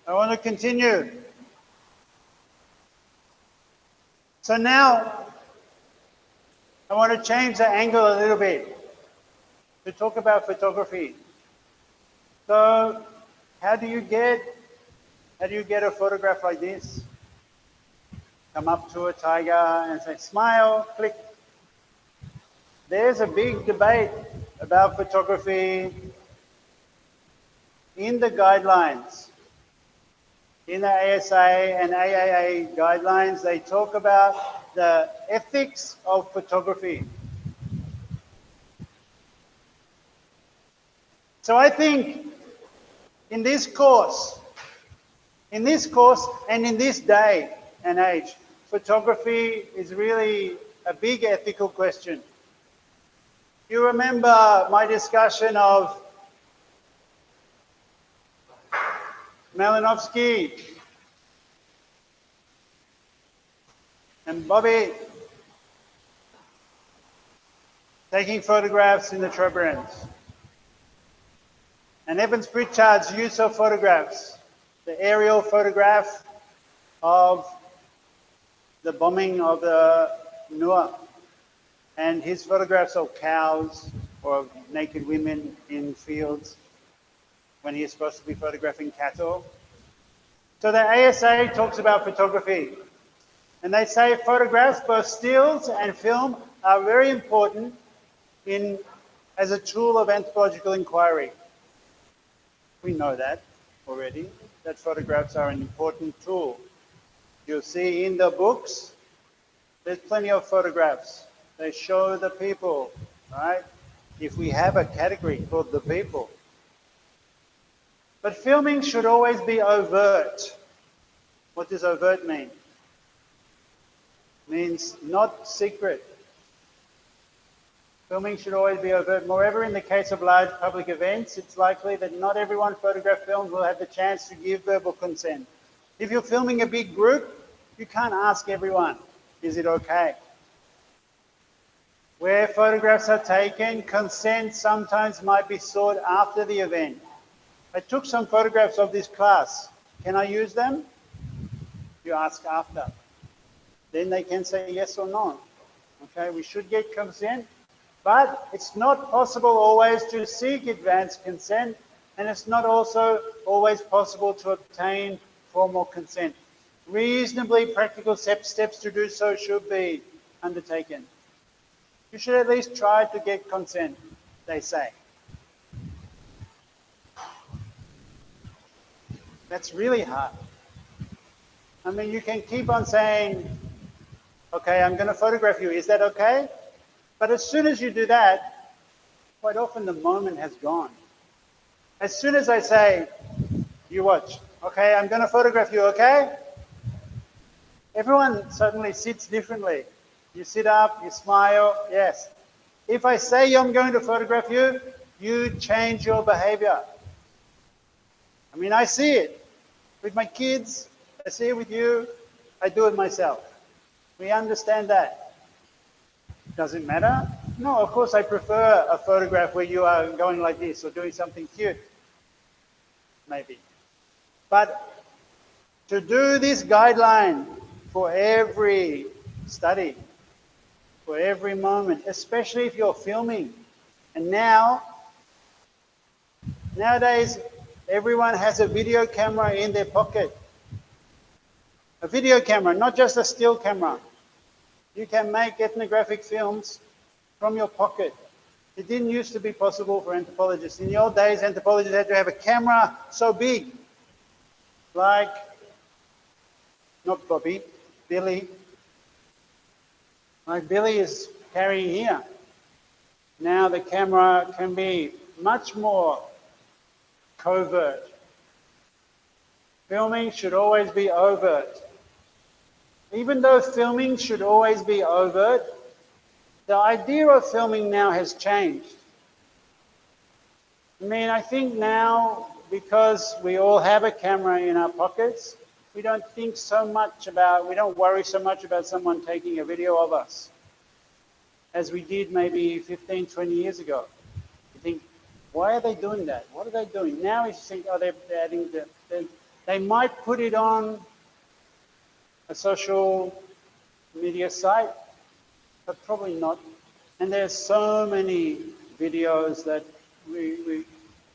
I want to continue. So now I want to change the angle a little bit to talk about photography. So how do you get a photograph like this? Come up to a tiger and say, smile, click. There's a big debate about photography in the guidelines. In the ASA and AAA guidelines, they talk about the ethics of photography. So I think in this course and in this day and age, photography is really a big ethical question. You remember my discussion of Malinowski and Bobby taking photographs in the Trobriands. And Evans Pritchard's use of photographs, the aerial photograph of the bombing of the Noor, and his photographs of cows or of naked women in fields when he is supposed to be photographing cattle. So the ASA talks about photography, and they say photographs, both stills and film, are very important as a tool of anthropological inquiry. We know that already, that photographs are an important tool. You'll see in the books, there's plenty of photographs. They show the people, right? If we have a category called the people. But filming should always be overt. What does overt mean? It means not secret. Filming should always be overt. Moreover, in the case of large public events, it's likely that not everyone photographed filmed will have the chance to give verbal consent. If you're filming a big group, you can't ask everyone, is it okay? Where photographs are taken, consent sometimes might be sought after the event. I took some photographs of this class. Can I use them? You ask after. Then they can say yes or no. Okay, we should get consent. But it's not possible always to seek advance consent, and it's not also always possible to obtain formal consent. Reasonably practical steps to do so should be undertaken. You should at least try to get consent, they say. That's really hard. I mean, you can keep on saying, okay, I'm going to photograph you. Is that okay? But as soon as you do that, quite often the moment has gone. As soon as I say, you watch, okay, I'm going to photograph you, okay? Everyone suddenly sits differently. You sit up, you smile, yes. If I say I'm going to photograph you, you change your behavior. I mean, I see it with my kids, I see it with you, I do it myself. We understand that. Does it matter? No, of course I prefer a photograph where you are going like this or doing something cute. Maybe. But to do this guideline for every study, for every moment, especially if you're filming. And nowadays, everyone has a video camera in their pocket. A video camera, not just a still camera. You can make ethnographic films from your pocket. It didn't used to be possible for anthropologists. In the old days, anthropologists had to have a camera so big, like, not Bobby, Billy. Like Billy is carrying here. Now the camera can be much more covert. Filming should always be overt. Even though filming should always be overt, the idea of filming now has changed. I mean, I think now, because we all have a camera in our pockets, we don't worry so much about someone taking a video of us, as we did maybe 15, 20 years ago. You think, why are they doing that? What are they doing? Now you think, oh, they're They might put it on a social media site, but probably not. And there's so many videos that we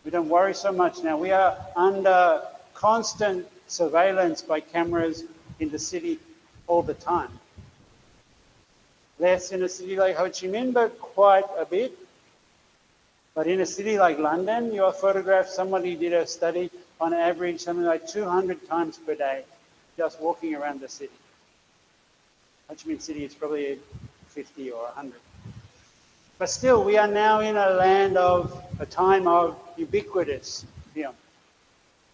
don't worry so much now. We are under constant surveillance by cameras in the city all the time. Less in a city like Ho Chi Minh, but quite a bit. But in a city like London, you are photographed, somebody did a study, on average something like 200 times per day, just walking around the city. Ho Chi Minh City is probably 50 or 100. But still, we are now in a land of, a time of ubiquitous film.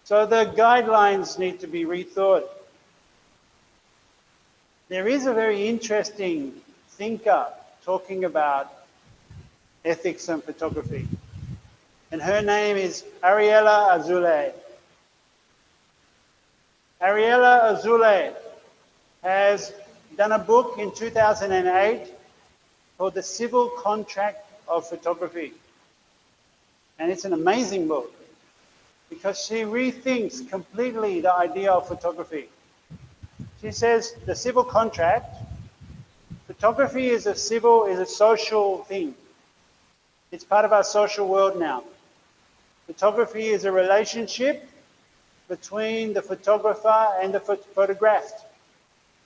So the guidelines need to be rethought. There is a very interesting thinker talking about ethics and photography. And her name is Ariella Azoulay. Ariella Azoulay has done a book in 2008 called The Civil Contract of Photography. And it's an amazing book because she rethinks completely the idea of photography. She says the civil contract, photography is a social thing. It's part of our social world now. Photography is a relationship between the photographer and the photographed.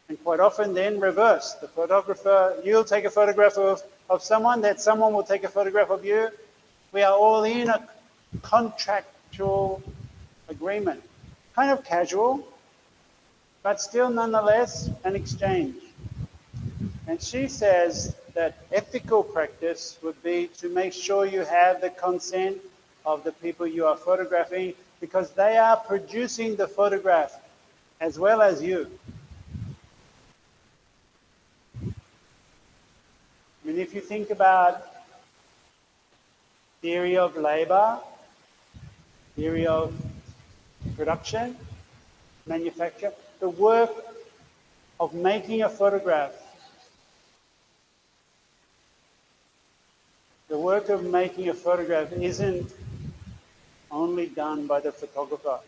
And quite often then reverse. The photographer, you'll take a photograph of someone, that someone will take a photograph of you. We are all in a contractual agreement. Kind of casual, but still nonetheless an exchange. And she says that ethical practice would be to make sure you have the consent of the people you are photographing because they are producing the photograph as well as you. I mean, if you think about theory of labor, theory of production, manufacture, the work of making a photograph, isn't only done by the photographer.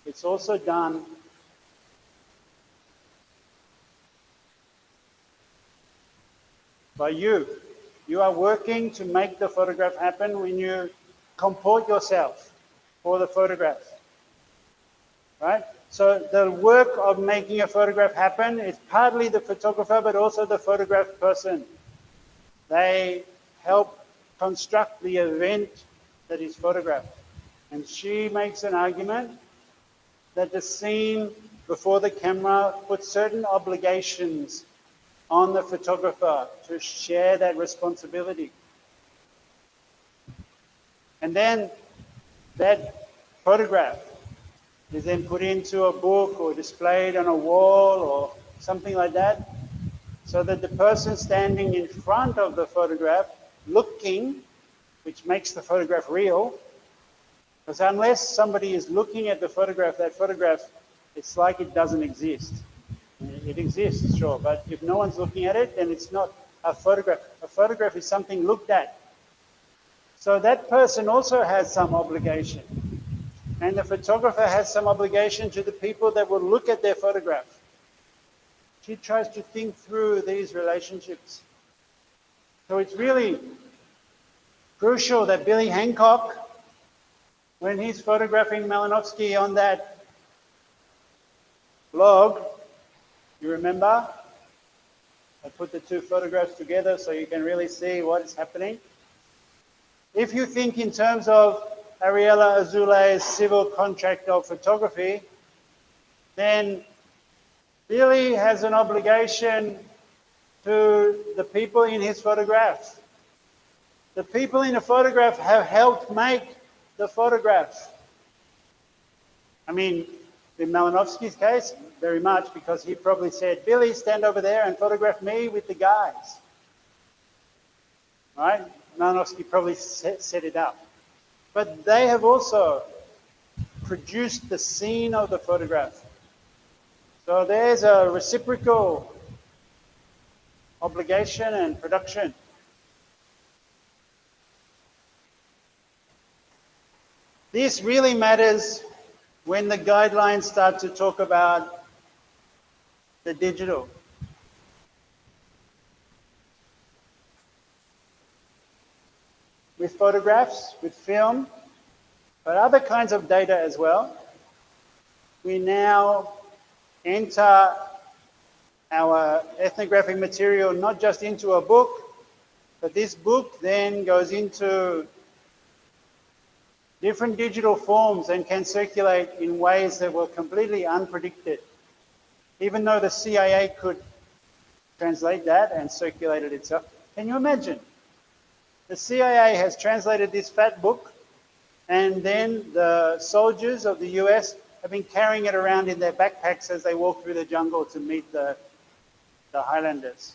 It's also done by you. You are working to make the photograph happen when you comport yourself for the photograph. Right? So the work of making a photograph happen is partly the photographer, but also the photographed person. They help construct the event that is photographed. And she makes an argument that the scene before the camera puts certain obligations on the photographer to share that responsibility. And then that photograph is then put into a book or displayed on a wall or something like that, so that the person standing in front of the photograph looking, which makes the photograph real, because unless somebody is looking at the photograph, that photograph, it's like it doesn't exist. It exists, sure, but if no one's looking at it, then it's not a photograph. A photograph is something looked at. So that person also has some obligation. And the photographer has some obligation to the people that will look at their photograph. She tries to think through these relationships. So it's really crucial that Billy Hancock, when he's photographing Malinowski on that blog, you remember? I put the two photographs together so you can really see what is happening. If you think in terms of Ariella Azoulay's civil contract of photography, then Billy has an obligation to the people in his photograph. The people in the photograph have helped make the photograph. I mean, in Malinowski's case, very much, because he probably said, Billy, stand over there and photograph me with the guys. Right? Malinowski probably set it up. But they have also produced the scene of the photograph. So there's a reciprocal obligation and production. This really matters when the guidelines start to talk about the digital. With photographs, with film, but other kinds of data as well, we now enter our ethnographic material not just into a book, but this book then goes into different digital forms and can circulate in ways that were completely unpredicted. Even though the CIA could translate that and circulate it itself. Can you imagine? The CIA has translated this fat book, and then the soldiers of the US have been carrying it around in their backpacks as they walk through the jungle to meet the Highlanders.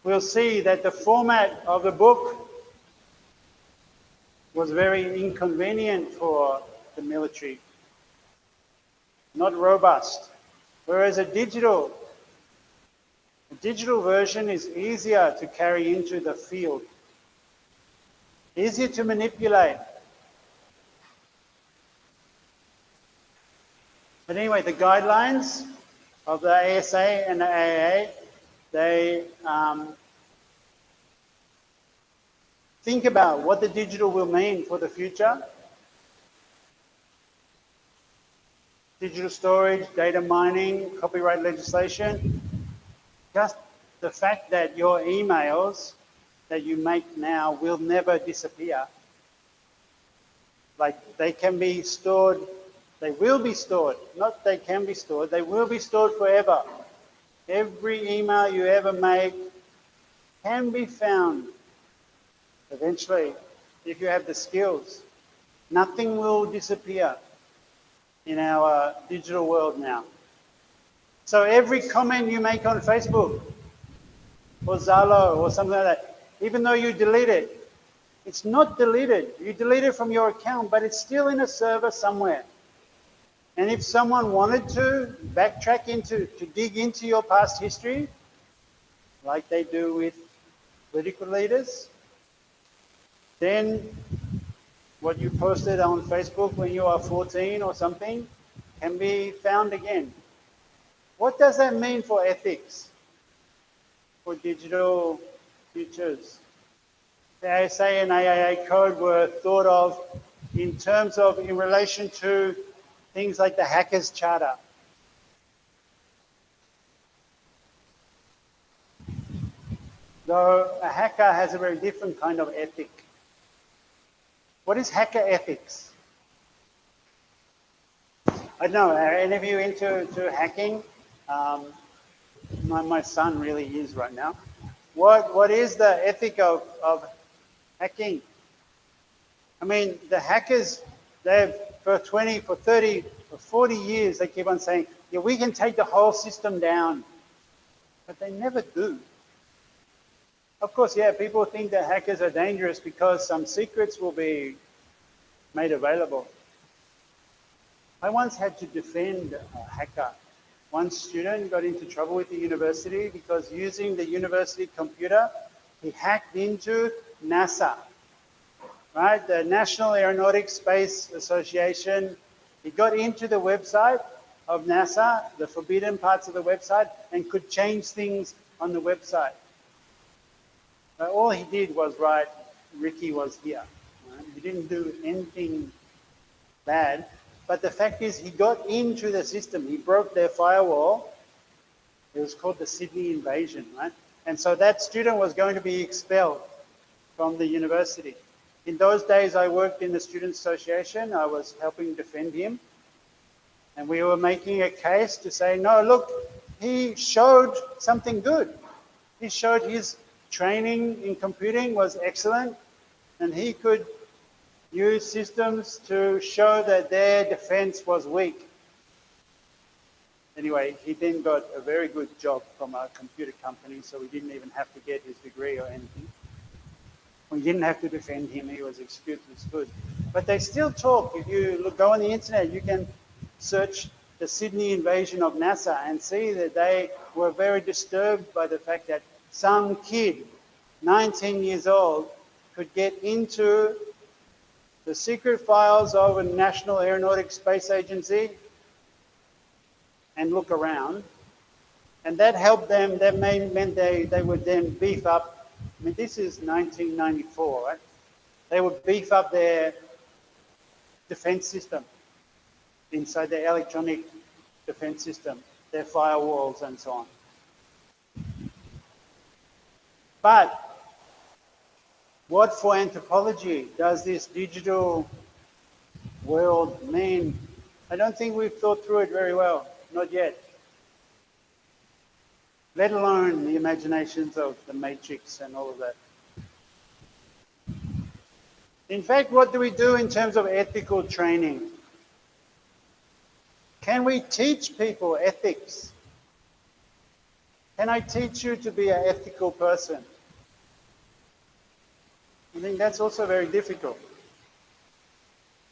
We'll see that the format of the book was very inconvenient for the military, not robust. Whereas a digital version is easier to carry into the field, easier to manipulate. But anyway, the guidelines of the ASA and the AAA, they think about what the digital will mean for the future. Digital storage, data mining, copyright legislation. Just the fact that your emails that you make now will never disappear. Like they can be stored, they will be stored, not they can be stored, they will be stored forever. Every email you ever make can be found eventually if you have the skills. Nothing will disappear in our digital world now. So every comment you make on Facebook or Zalo or something like that, even though you delete it, it's not deleted. You delete it from your account, but it's still in a server somewhere. And if someone wanted to backtrack to dig into your past history, like they do with political leaders, then what you posted on Facebook when you are 14 or something can be found again. What does that mean for ethics, for digital futures? The ASA and AAA code were thought of in terms of, in relation to things like the Hackers Charter. Though a hacker has a very different kind of ethic. What is hacker ethics? I don't know, are any of you into hacking? My son really is right now. What is the ethic of hacking? I mean, the hackers, they've for 20, for 30, for 40 years, they keep on saying, yeah, we can take the whole system down. But they never do. Of course, yeah, people think that hackers are dangerous because some secrets will be made available. I once had to defend a hacker. One student got into trouble with the university because using the university computer, he hacked into NASA, right? The National Aeronautics Space Association. He got into the website of NASA, the forbidden parts of the website, and could change things on the website. All he did was write, Ricky was here. Right? He didn't do anything bad. But the fact is, he got into the system. He broke their firewall. It was called the Sydney invasion, right? And so that student was going to be expelled from the university. In those days, I worked in the Student Association. I was helping defend him. And we were making a case to say, no, look, he showed something good. He showed his training in computing was excellent, and he could use systems to show that their defense was weak. Anyway, he then got a very good job from a computer company, so we didn't even have to get his degree or anything. We didn't have to defend him. He was excused as good. But they still talk. If you go on the internet, you can search the Sydney invasion of NASA and see that they were very disturbed by the fact that some kid, 19 years old, could get into the secret files of a National Aeronautic Space Agency and look around. And that helped them, that meant they would then beef up. I mean, this is 1994, right? They would beef up their defense system inside their electronic defense system, their firewalls and so on. But what for anthropology does this digital world mean? I don't think we've thought through it very well, not yet. Let alone the imaginations of the Matrix and all of that. In fact, what do we do in terms of ethical training? Can we teach people ethics? Can I teach you to be an ethical person? I think that's also very difficult.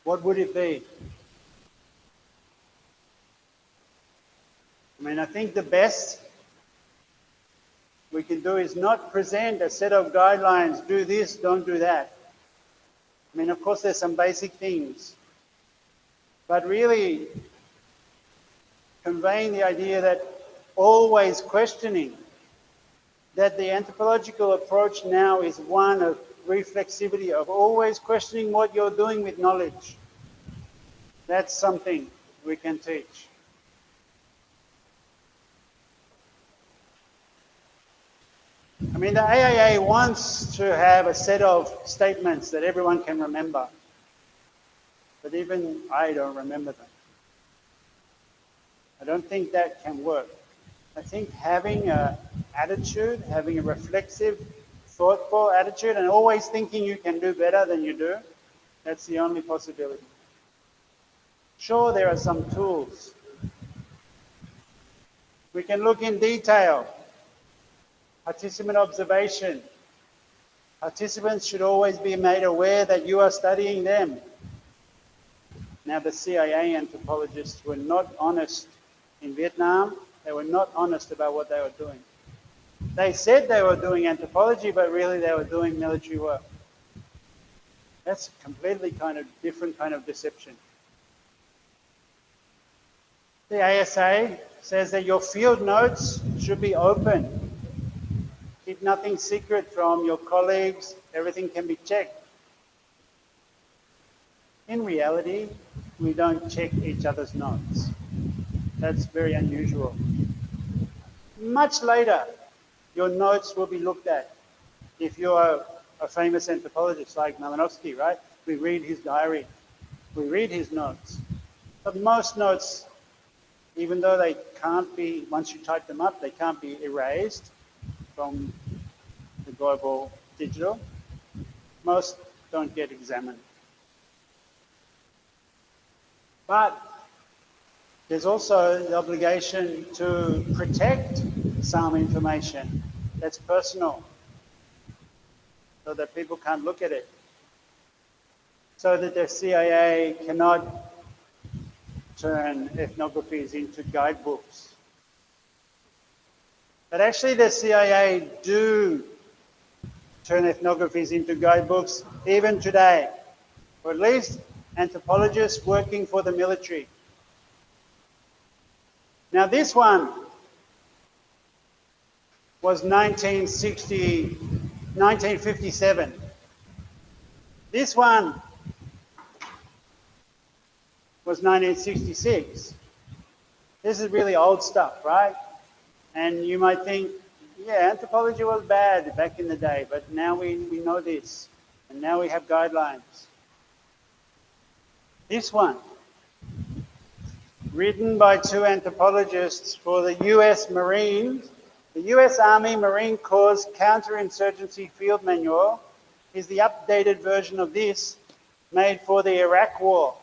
What would it be? I mean, I think the best we can do is not present a set of guidelines, do this, don't do that. I mean, of course, there's some basic things, but really conveying the idea that always questioning, that the anthropological approach now is one of reflexivity, of always questioning what you're doing with knowledge. That's something we can teach. I mean, the AAA wants to have a set of statements that everyone can remember, but even I don't remember them. I don't think that can work. I think having an attitude, having a reflexive, thoughtful attitude, and always thinking you can do better than you do, that's the only possibility. Sure, there are some tools. We can look in detail. Participant observation. Participants should always be made aware that you are studying them. Now, the CIA anthropologists were not honest in Vietnam. They were not honest about what they were doing. They said they were doing anthropology, but really they were doing military work. That's a completely different kind of deception. The ASA says that your field notes should be open. Keep nothing secret from your colleagues. Everything can be checked. In reality, we don't check each other's notes. That's very unusual. Much later, your notes will be looked at. If you're a famous anthropologist like Malinowski, right? We read his diary. We read his notes. But most notes, even though they can't be, once you type them up, they can't be erased from the global digital. Most don't get examined. But there's also the obligation to protect some information that's personal so that people can't look at it. So that the CIA cannot turn ethnographies into guidebooks. But actually the CIA do turn ethnographies into guidebooks even today, or at least anthropologists working for the military. Now this one was 1957. This one was 1966. This is really old stuff, right? And you might think, yeah, anthropology was bad back in the day, but now we know this, and now we have guidelines. This one, written by two anthropologists for the US Marines, the US Army Marine Corps Counterinsurgency Field Manual, is the updated version of this made for the Iraq War.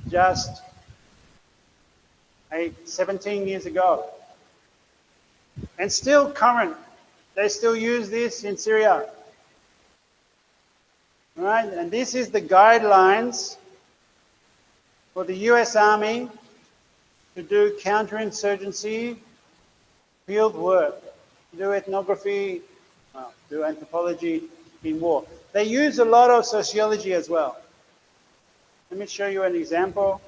Just 17 years ago. And still current. They still use this in Syria. Right? And this is the guidelines for the US Army to do counterinsurgency field work, do ethnography, do anthropology in war. They use a lot of sociology as well. Let me show you an example.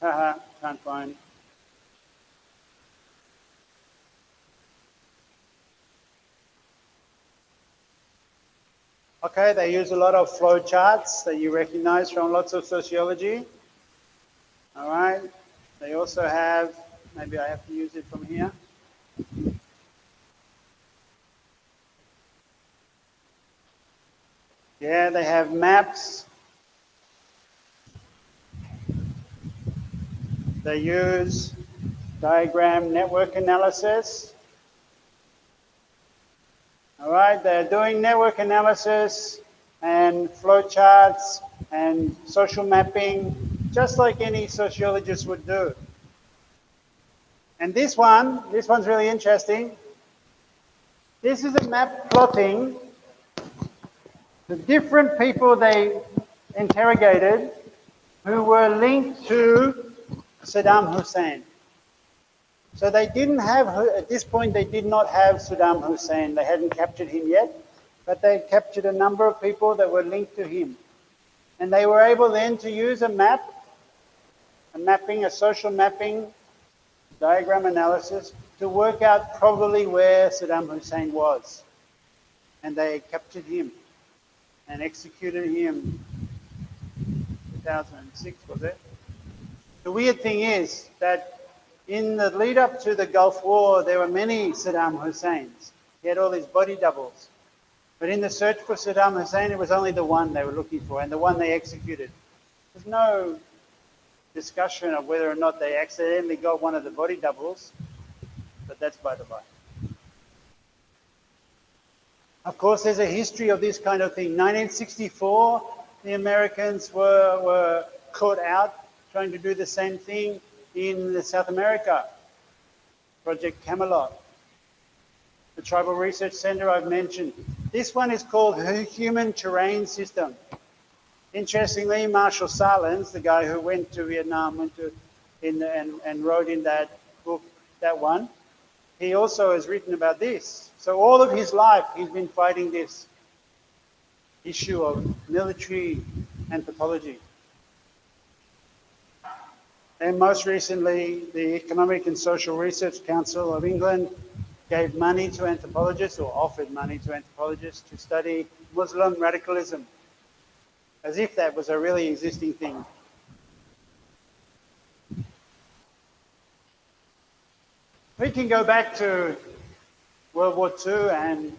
Haha, can't find. Okay, they use a lot of flow charts that you recognize from lots of sociology. All right. They also have, maybe I have to use it from here. Yeah, they have maps. They use diagram network analysis. All right, they're doing network analysis and flowcharts and social mapping, just like any sociologist would do. And this one's really interesting. This is a map plotting the different people they interrogated who were linked to Saddam Hussein. So they didn't have, at this point, they did not have Saddam Hussein. They hadn't captured him yet, but they captured a number of people that were linked to him. And they were able then to use a map, a social mapping, diagram analysis, to work out probably where Saddam Hussein was. And they captured him and executed him 2006, was it? The weird thing is that in the lead up to the Gulf War, there were many Saddam Husseins. He had all these body doubles. But in the search for Saddam Hussein, it was only the one they were looking for, and the one they executed. There's no discussion of whether or not they accidentally got one of the body doubles, but that's by the by. Of course, there's a history of this kind of thing. 1964, the Americans were caught out trying to do the same thing in South America, Project Camelot. The Tribal Research Center I've mentioned. This one is called Human Terrain System. Interestingly, Marshall Salins, the guy who went to Vietnam, and wrote in that book, that one, he also has written about this. So all of his life, he's been fighting this issue of military anthropology. And most recently, the Economic and Social Research Council of England gave money to anthropologists, or offered money to anthropologists, to study Muslim radicalism, as if that was a really existing thing. We can go back to World War II and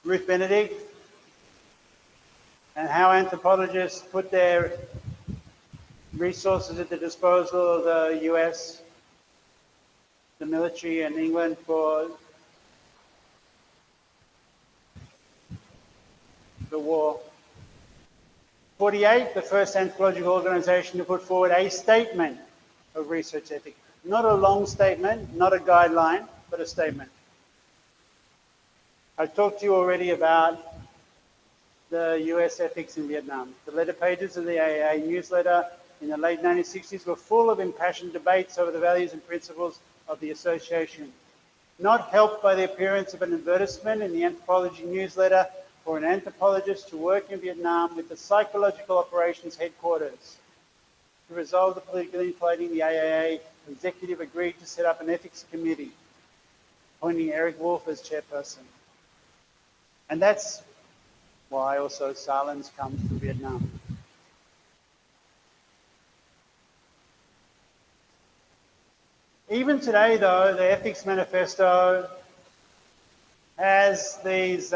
Ruth Benedict, and how anthropologists put their resources at the disposal of the US, the military, and England for the war. 48, the first anthropological organization to put forward a statement of research ethics. Not a long statement, not a guideline, but a statement. I've talked to you already about the US ethics in Vietnam. The letter pages of the AAA newsletter in the late 1960s were full of impassioned debates over the values and principles of the association, not helped by the appearance of an advertisement in the Anthropology newsletter for an anthropologist to work in Vietnam with the Psychological Operations Headquarters. To resolve the political infighting, the AAA executive agreed to set up an ethics committee, appointing Eric Wolf as chairperson. And that's why also Salins comes to Vietnam. Even today, though, the Ethics Manifesto has these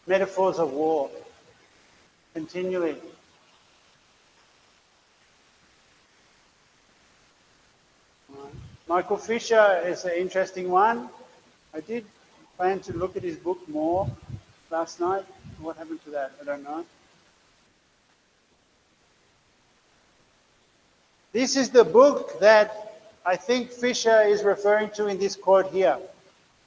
metaphors of war continually. Michael Fisher is an interesting one. I did plan to look at his book more last night. What happened to that? I don't know. This is the book that I think Fisher is referring to in this quote here.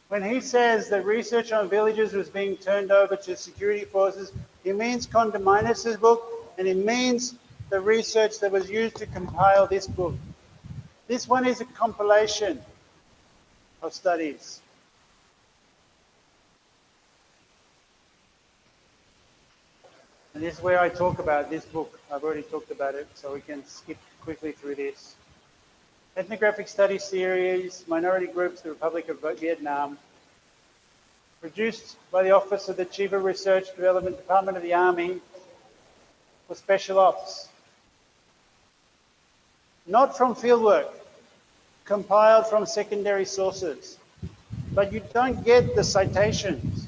When he says that research on villages was being turned over to security forces, he means Condamines' book, and he means the research that was used to compile this book. This one is a compilation of studies. And this is where I talk about this book. I've already talked about it, so we can skip quickly through this. Ethnographic Study Series, Minority Groups, the Republic of Vietnam, produced by the Office of the Chief of Research Development Department of the Army for Special Ops. Not from fieldwork, compiled from secondary sources, but you don't get the citations.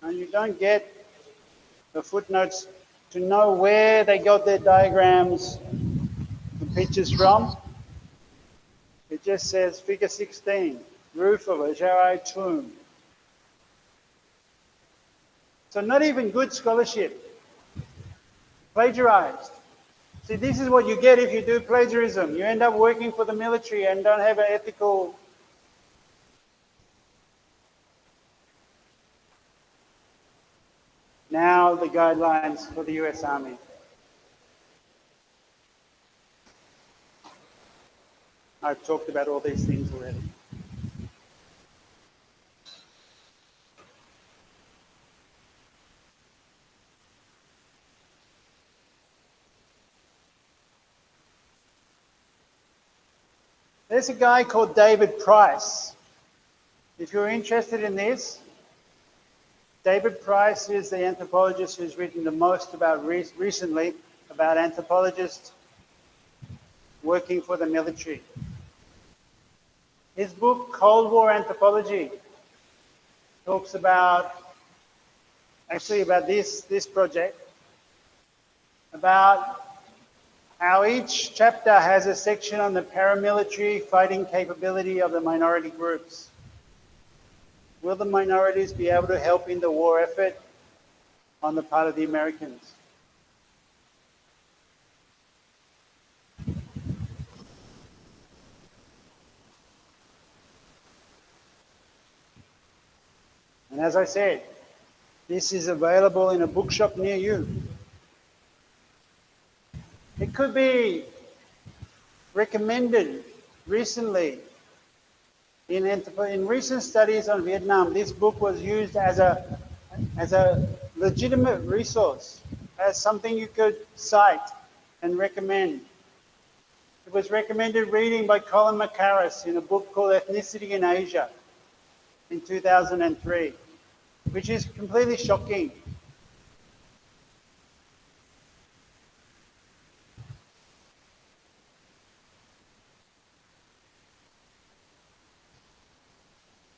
And you don't get the footnotes to know where they got their diagrams and pictures from. It just says figure 16, roof of a Jarai tomb. So not even good scholarship, plagiarized. See, this is what you get if you do plagiarism. You end up working for the military and don't have an ethical. Now the guidelines for the US Army. I've talked about all these things already. There's a guy called David Price. If you're interested in this, David Price is the anthropologist who's written the most about recently about anthropologists working for the military. His book, Cold War Anthropology, talks about, actually about this project, about how each chapter has a section on the paramilitary fighting capability of the minority groups. Will the minorities be able to help in the war effort on the part of the Americans? And as I said, this is available in a bookshop near you. It could be recommended recently. In recent studies on Vietnam, this book was used as a legitimate resource, as something you could cite and recommend. It was recommended reading by Colin McCarris in a book called Ethnicity in Asia in 2003, which is completely shocking.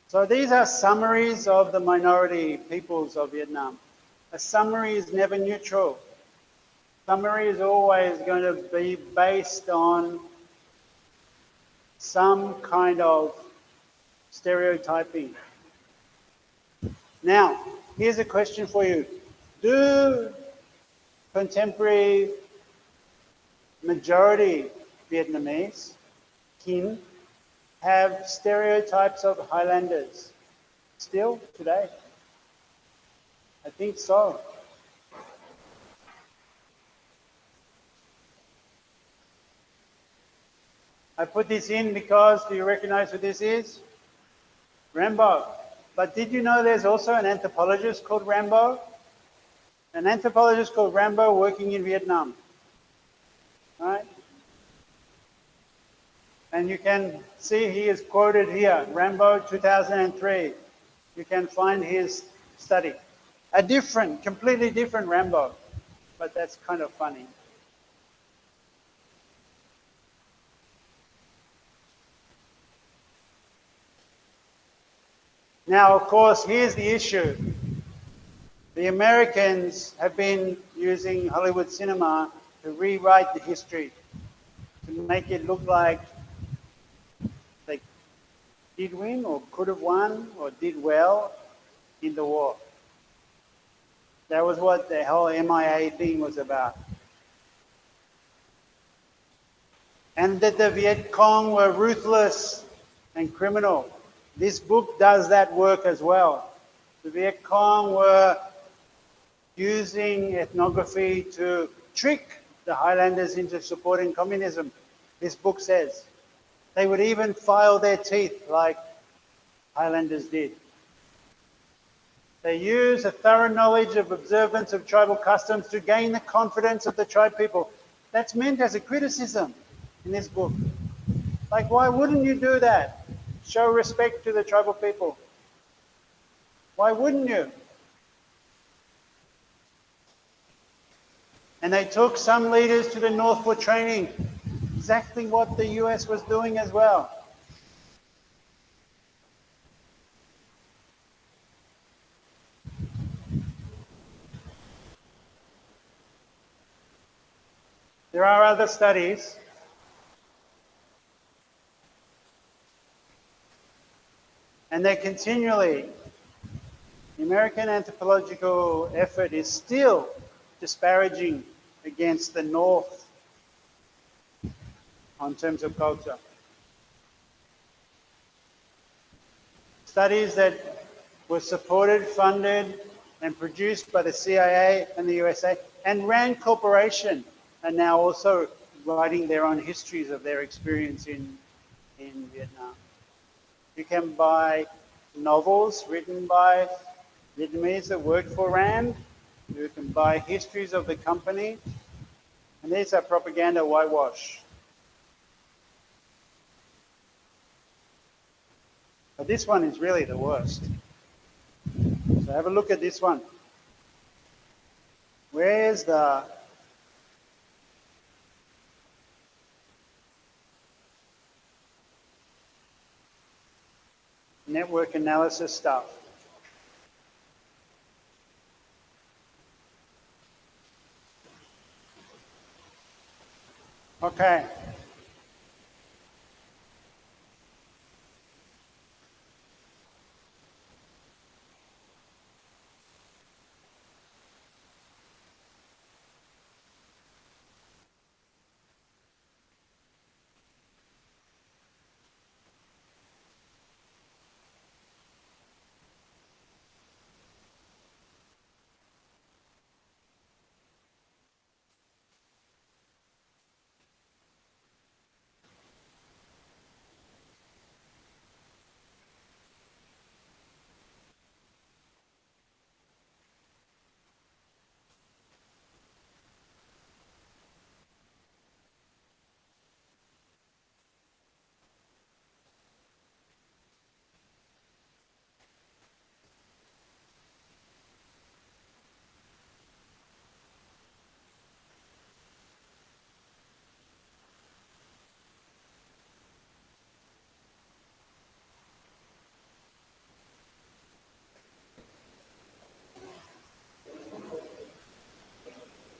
So these are summaries of the minority peoples of Vietnam. A summary is never neutral. Summary is always going to be based on some kind of stereotyping. Now, here's a question for you. Do contemporary majority Vietnamese, kin, have stereotypes of Highlanders still today? I think so. I put this in because, do you recognize who this is? Rambo. But did you know there's also an anthropologist called Rambo? An anthropologist called Rambo working in Vietnam. All right? And you can see he is quoted here, Rambo 2003. You can find his study. A different, completely different Rambo, but that's kind of funny. Now, of course, here's the issue. The Americans have been using Hollywood cinema to rewrite the history, to make it look like they did win or could have won or did well in the war. That was what the whole MIA thing was about. And that the Viet Cong were ruthless and criminal. This book does that work as well. The Viet Cong were using ethnography to trick the Highlanders into supporting communism. This book says they would even file their teeth like Highlanders did. They use a thorough knowledge of observance of tribal customs to gain the confidence of the tribe people. That's meant as a criticism in this book. Like, why wouldn't you do that? Show respect to the tribal people. Why wouldn't you? And they took some leaders to the North for training. Exactly what the US was doing as well. There are other studies. And they're continually, the American anthropological effort is still disparaging against the North on terms of culture. Studies that were supported, funded, and produced by the CIA and the USA, and Rand Corporation are now also writing their own histories of their experience in Vietnam. You can buy novels written by Vietnamese that worked for Rand. You can buy histories of the company. And these are propaganda whitewash. But this one is really the worst. So have a look at this one. Where's the network analysis stuff? Okay.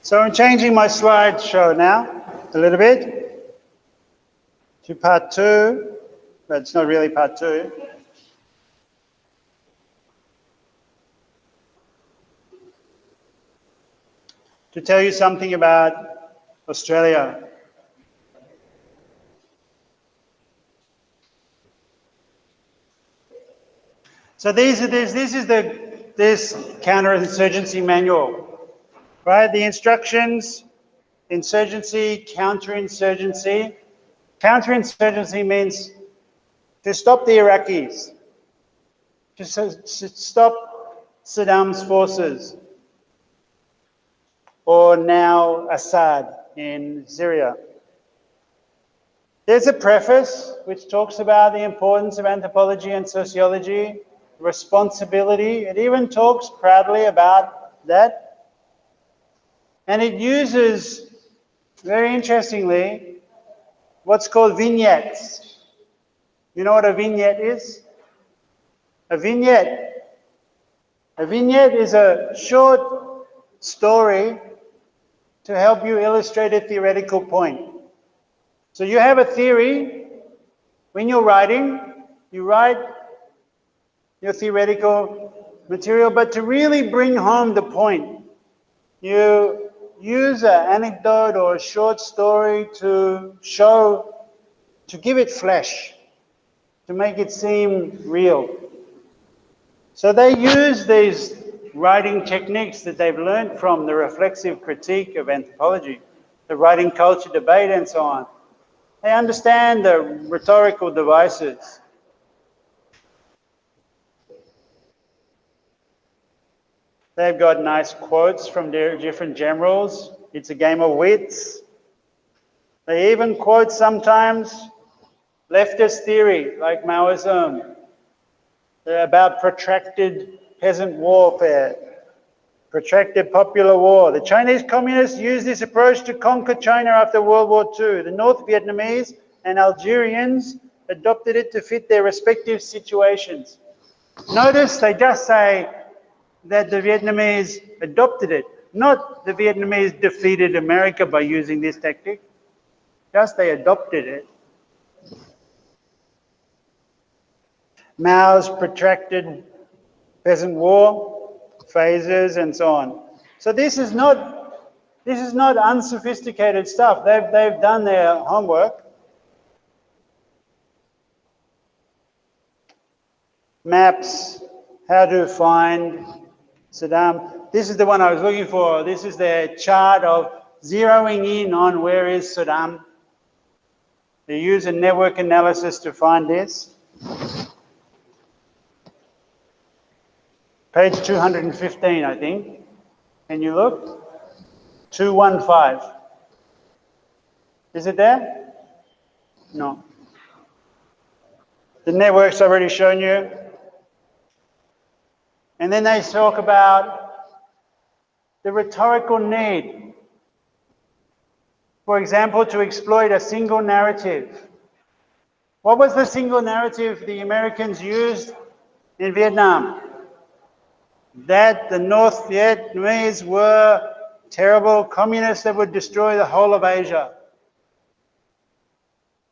So I'm changing my slideshow now a little bit to part 2, but it's not really part 2. To tell you something about Australia. So this is this counterinsurgency manual, right? The instructions, insurgency, counterinsurgency. Counterinsurgency means to stop the Iraqis, to stop Saddam's forces, or now Assad in Syria. There's a preface which talks about the importance of anthropology and sociology, responsibility. It even talks proudly about that. And it uses, very interestingly, what's called vignettes. You know what a vignette is? A vignette is a short story to help you illustrate a theoretical point. So you have a theory. When you're writing, you write your theoretical material, but to really bring home the point, you use an anecdote or a short story to show, to give it flesh, to make it seem real. So they use these writing techniques that they've learned from the reflexive critique of anthropology. the writing culture debate and so on. They understand the rhetorical devices. They've got nice quotes from their different generals. It's a game of wits. They even quote sometimes leftist theory, like Maoism, about protracted peasant warfare, protracted popular war. The Chinese communists used this approach to conquer China after World War II. The North Vietnamese and Algerians adopted it to fit their respective situations. Notice they just say that the Vietnamese adopted it, not the Vietnamese defeated America by using this tactic, just they adopted it. Mao's protracted peasant war, phases, and so on. So this is not unsophisticated stuff. They've done their homework. Maps, how to find Saddam. This is the one I was looking for. This is their chart of zeroing in on where is Saddam. They use a network analysis to find this. Page 215, I think. Can you look? 215. Is it there? No. The network's already shown you. And then they talk about the rhetorical need. For example, to exploit a single narrative. What was the single narrative the Americans used in Vietnam? That the North Vietnamese were terrible communists that would destroy the whole of Asia.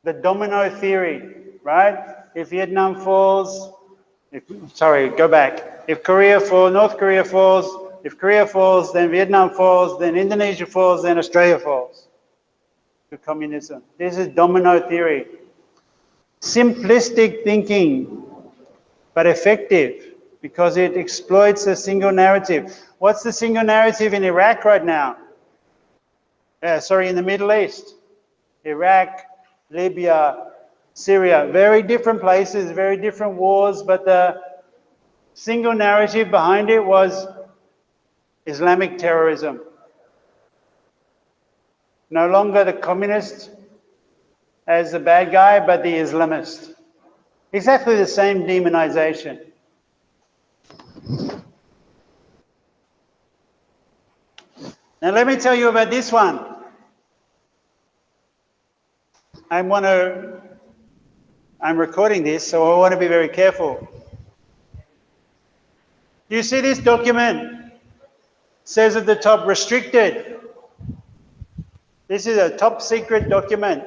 The domino theory, right? If Vietnam falls, if Korea falls, North Korea falls, if Korea falls, then Vietnam falls, then Indonesia falls, then Australia falls to communism. This is domino theory. Simplistic thinking, but effective, because it exploits a single narrative. What's the single narrative in Iraq right now? In the Middle East. Iraq, Libya, Syria. Very different places, very different wars, but the single narrative behind it was Islamic terrorism. No longer the communist as the bad guy, but the Islamist. Exactly the same demonization. Now let me tell you about this one. I'm recording this, so I want to be very careful. Do you see this document? It says at the top, restricted. This is a top secret document.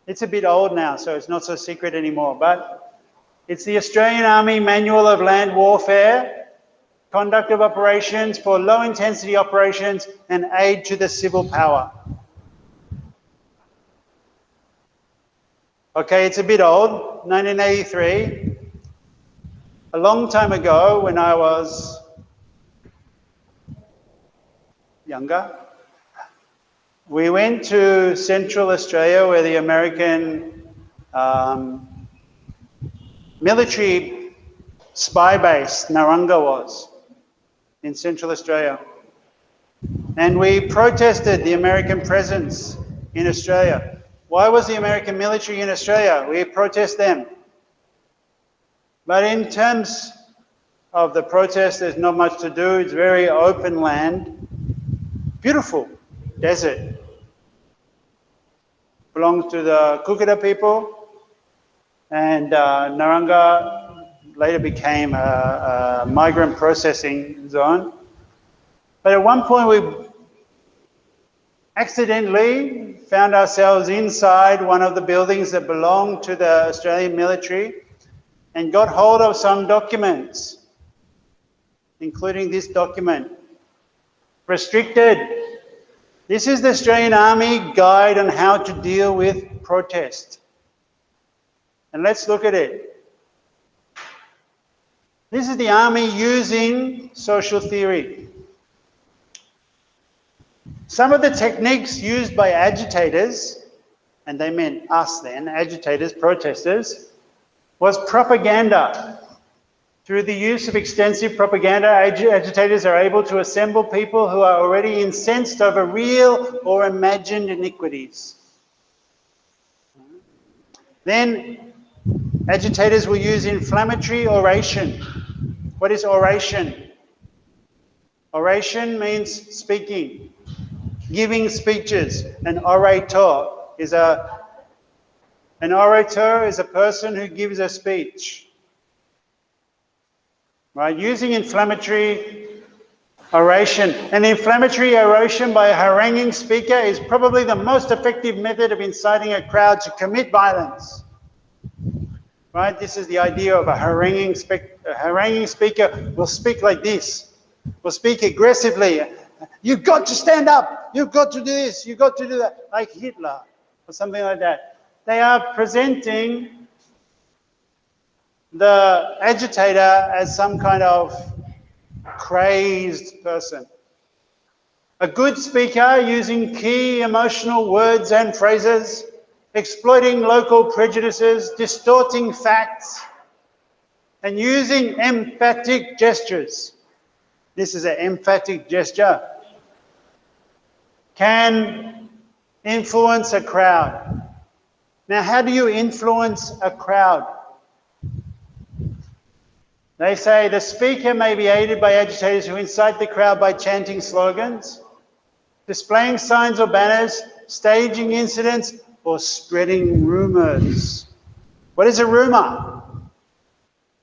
It's a bit old now, so it's not so secret anymore, but it's the Australian Army Manual of Land Warfare, Conduct of Operations for Low-Intensity Operations and Aid to the Civil Power. Okay, it's a bit old, 1983. A long time ago, when I was younger, we went to Central Australia where the American military spy base, Naranga, was in Central Australia. And we protested the American presence in Australia. Why was the American military in Australia? We protest them. But in terms of the protest, there's not much to do. It's very open land, beautiful desert. Belongs to the Kukura people, and Naranga later became a migrant processing zone. But at one point we accidentally found ourselves inside one of the buildings that belonged to the Australian military and got hold of some documents, including this document. Restricted. This is the Australian Army guide on how to deal with protest. And let's look at it. This is the Army using social theory. Some of the techniques used by agitators, and they meant us then, agitators, protesters, was propaganda. Through the use of extensive propaganda, agitators are able to assemble people who are already incensed over real or imagined iniquities. Then, agitators will use inflammatory oration. What is oration? Oration means speaking, giving speeches. An orator is a person who gives a speech. Right? Using inflammatory oration. An inflammatory oration by a haranguing speaker is probably the most effective method of inciting a crowd to commit violence. Right? This is the idea of a haranguing speaker will speak like this, will speak aggressively. You've got to stand up. You've got to do this. You've got to do that. Like Hitler or something like that. They are presenting the agitator as some kind of crazed person. A good speaker using key emotional words and phrases, exploiting local prejudices, distorting facts, and using emphatic gestures. This is an emphatic gesture. Can influence a crowd. Now, how do you influence a crowd? They say the speaker may be aided by agitators who incite the crowd by chanting slogans, displaying signs or banners, staging incidents, or spreading rumors. What is a rumor?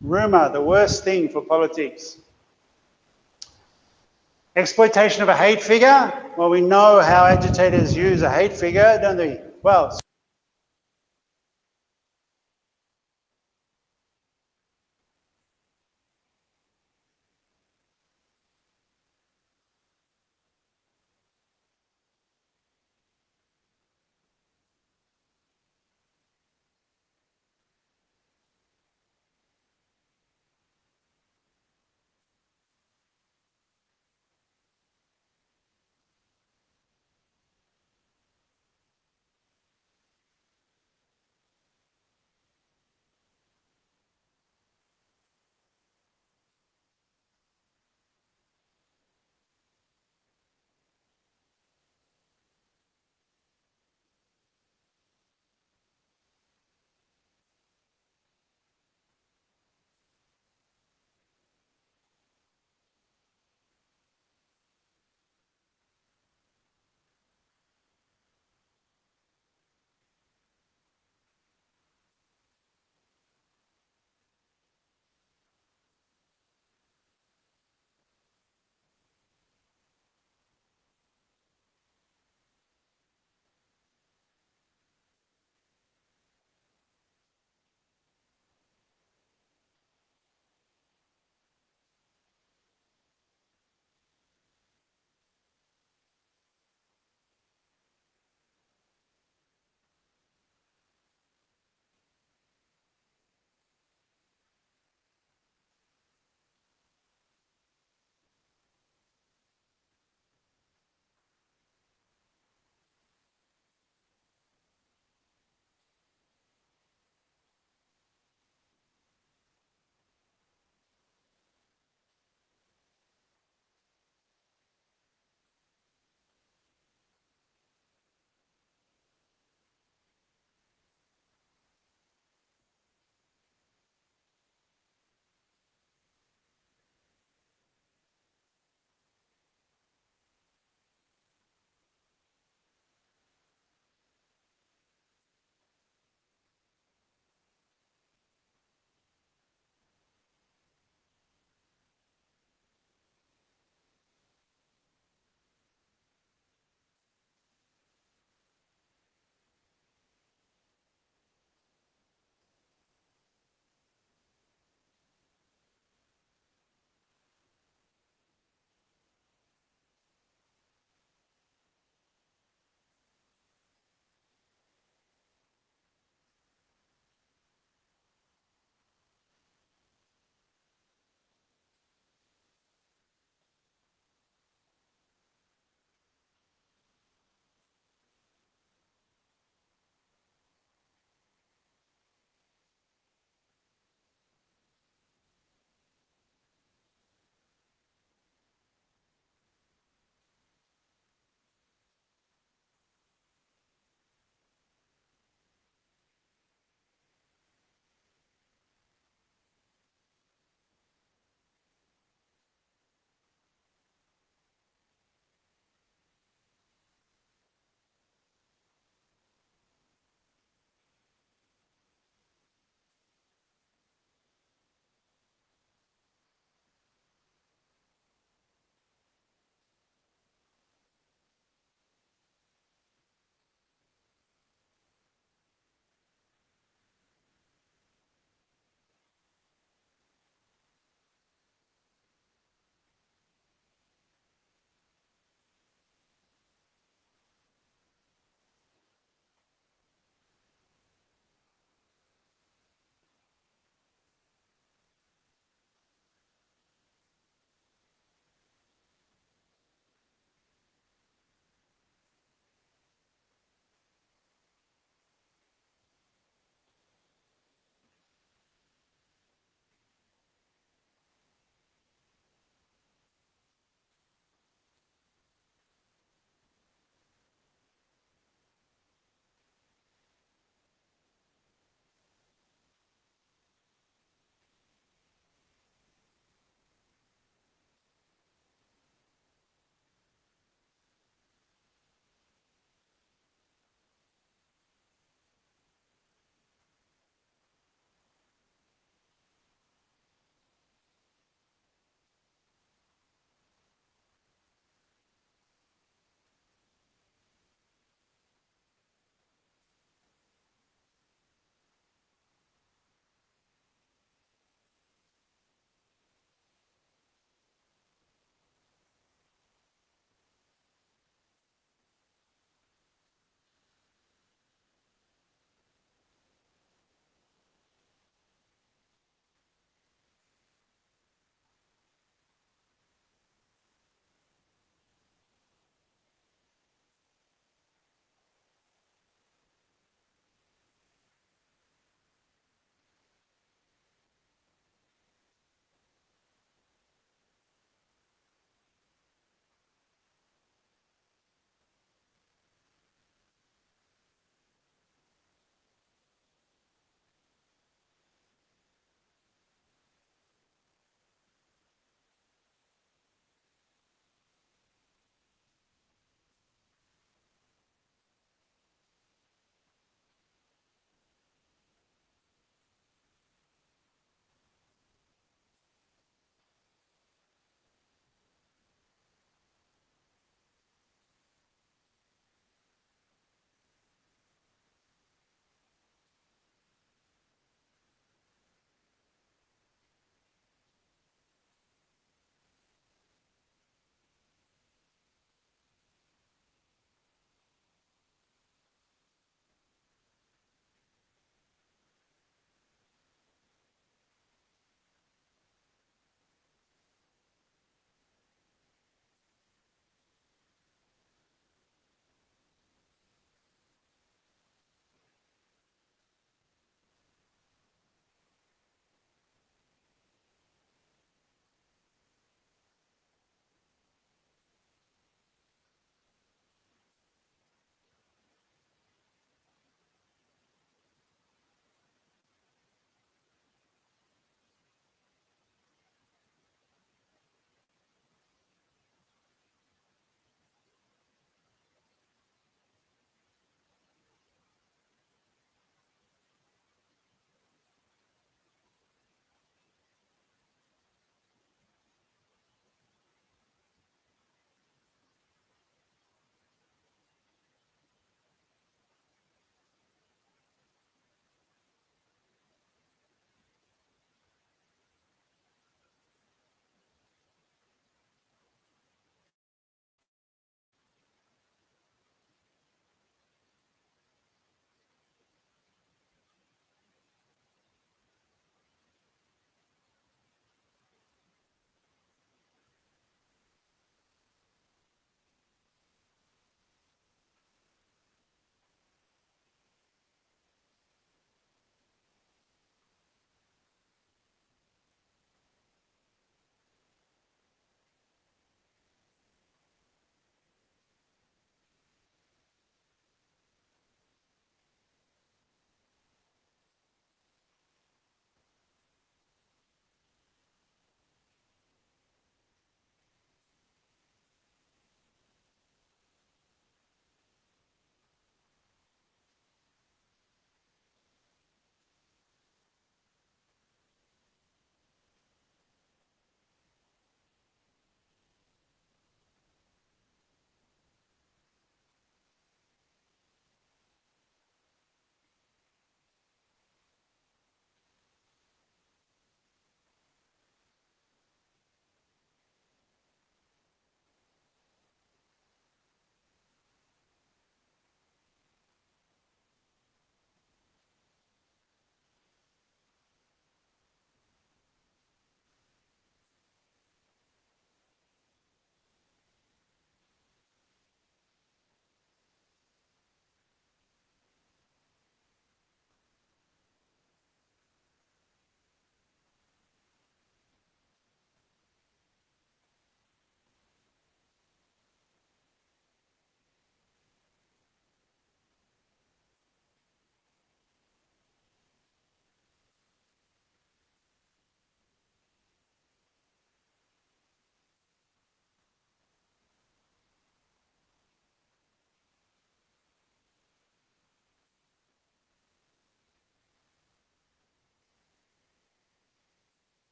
Rumor, the worst thing for politics. Exploitation of a hate figure. Well, we know how agitators use a hate figure, don't they? Well,